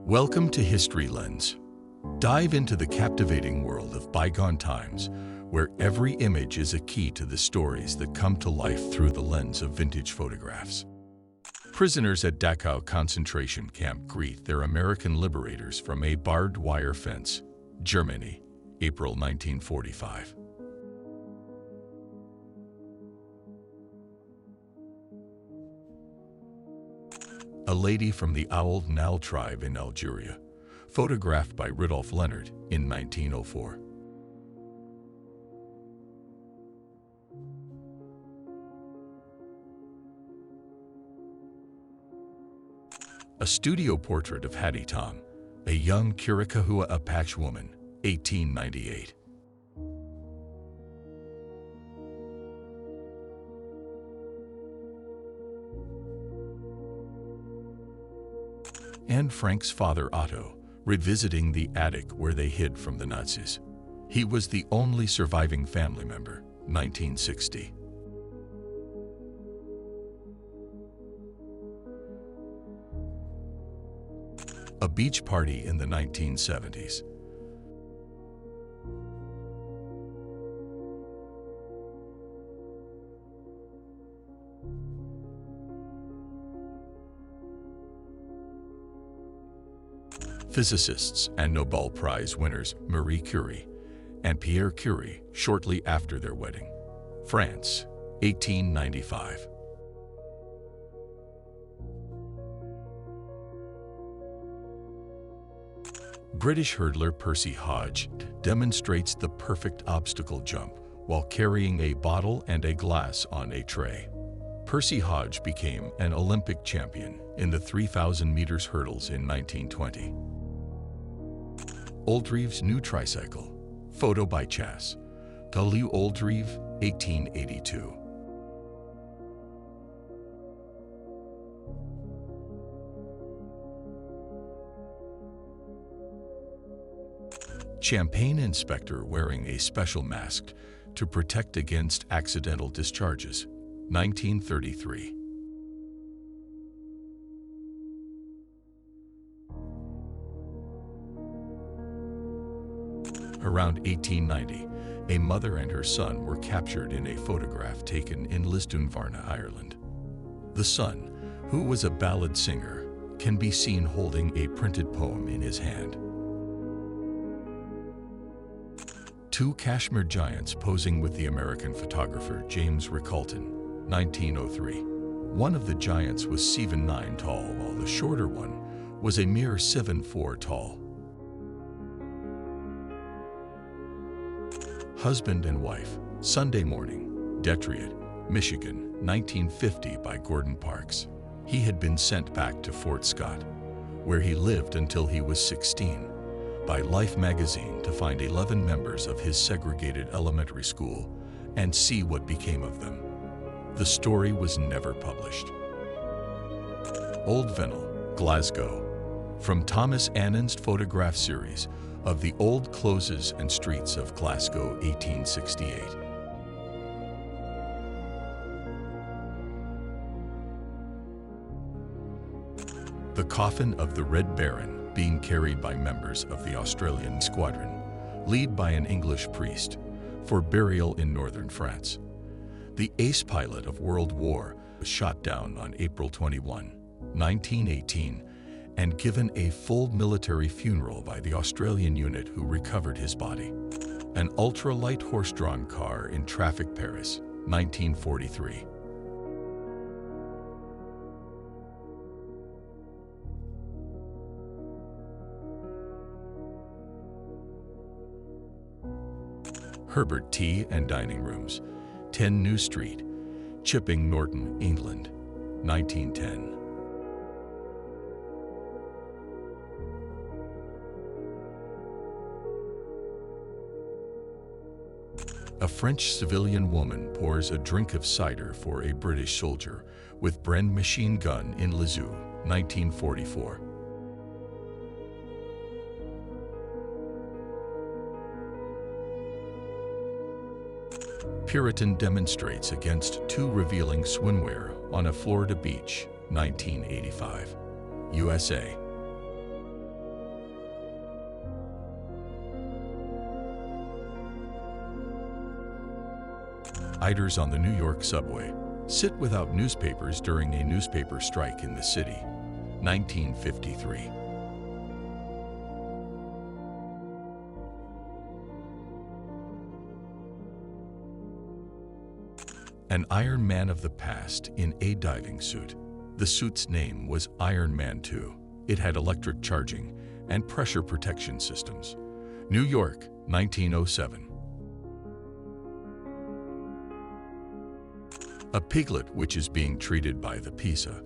Welcome to History Lens. Dive into the captivating world of bygone times, where every image is a key to the stories that come to life through the lens of vintage photographs. Prisoners at Dachau concentration camp greet their American liberators from a barbed wire fence, Germany, April 1945. A lady from the Ould Nail tribe in Algeria, photographed by Rudolf Leonard in 1904. A studio portrait of Hattie Tom, a young Chiricahua Apache woman, 1898. And Frank's father Otto, revisiting the attic where they hid from the Nazis. He was the only surviving family member, 1960. A beach party in the 1970s. Physicists and Nobel Prize winners Marie Curie and Pierre Curie shortly after their wedding. France, 1895. British hurdler Percy Hodge demonstrates the perfect obstacle jump while carrying a bottle and a glass on a tray. Percy Hodge became an Olympic champion in the 3,000 meters hurdles in 1920. Oldreeve's new tricycle, photo by Chas. W. Oldreeve, 1882. Champagne inspector wearing a special mask to protect against accidental discharges, 1933. Around 1890, a mother and her son were captured in a photograph taken in Lisdoonvarna, Ireland. The son, who was a ballad singer, can be seen holding a printed poem in his hand. Two Kashmir giants posing with the American photographer James Rickalton, 1903. One of the giants was 7'9" tall, while the shorter one was a mere 7'4" tall. Husband and Wife, Sunday Morning, Detroit, Michigan, 1950 by Gordon Parks. He had been sent back to Fort Scott, where he lived until he was 16, by Life magazine to find 11 members of his segregated elementary school and see what became of them. The story was never published. Old Vinyl, Glasgow, from Thomas Annan's photograph series of the old closes and streets of Glasgow, 1868. The coffin of the Red Baron being carried by members of the Australian squadron, led by an English priest, for burial in northern France. The ace pilot of World War was shot down on April 21, 1918, and given a full military funeral by the Australian unit who recovered his body. An ultra-light horse-drawn car in traffic Paris, 1943. Herbert Tea and Dining Rooms, 10 New Street, Chipping Norton, England, 1910. A French civilian woman pours a drink of cider for a British soldier with Bren machine gun in Lisieux, 1944. Puritan demonstrates against too revealing swimwear on a Florida beach, 1985. USA. Iders on the New York subway. Sit without newspapers during a newspaper strike in the city. 1953. An Iron Man of the past in a diving suit. The suit's name was Iron Man 2. It had electric charging and pressure protection systems. New York, 1907. A piglet which is being treated by the PISA,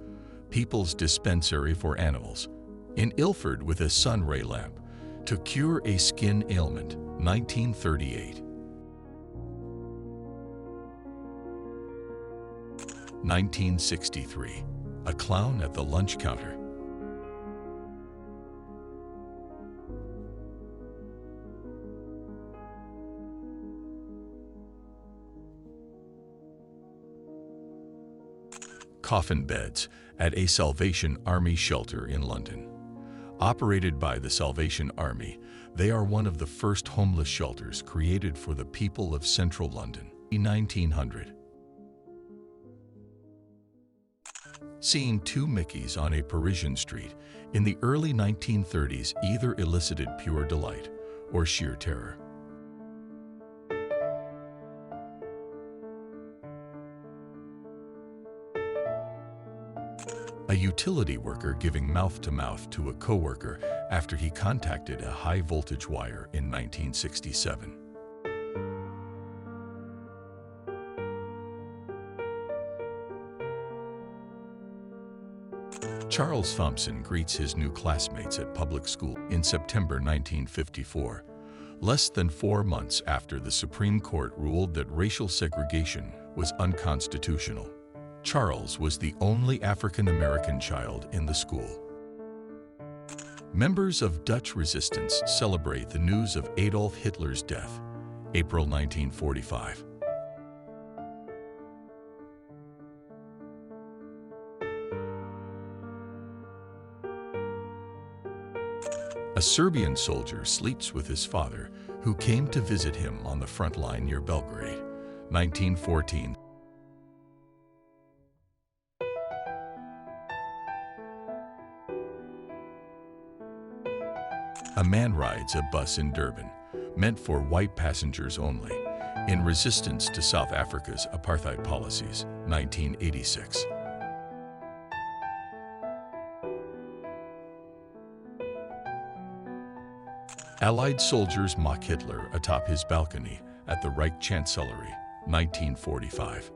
People's Dispensary for Animals, in Ilford with a sun ray lamp to cure a skin ailment, 1938. 1963. A clown at the lunch counter. Coffin beds at a Salvation Army shelter in London. Operated by the Salvation Army, they are one of the first homeless shelters created for the people of central London in 1900. Seeing two Mickeys on a Parisian street in the early 1930s either elicited pure delight or sheer terror. A utility worker giving mouth-to-mouth to a coworker after he contacted a high-voltage wire in 1967. Charles Thompson greets his new classmates at public school in September 1954, less than 4 months after the Supreme Court ruled that racial segregation was unconstitutional. Charles was the only African-American child in the school. Members of Dutch resistance celebrate the news of Adolf Hitler's death, April 1945. A Serbian soldier sleeps with his father, who came to visit him on the front line near Belgrade, 1914. A man rides a bus in Durban, meant for white passengers only, in resistance to South Africa's apartheid policies, 1986. Allied soldiers mock Hitler atop his balcony at the Reich Chancellery, 1945.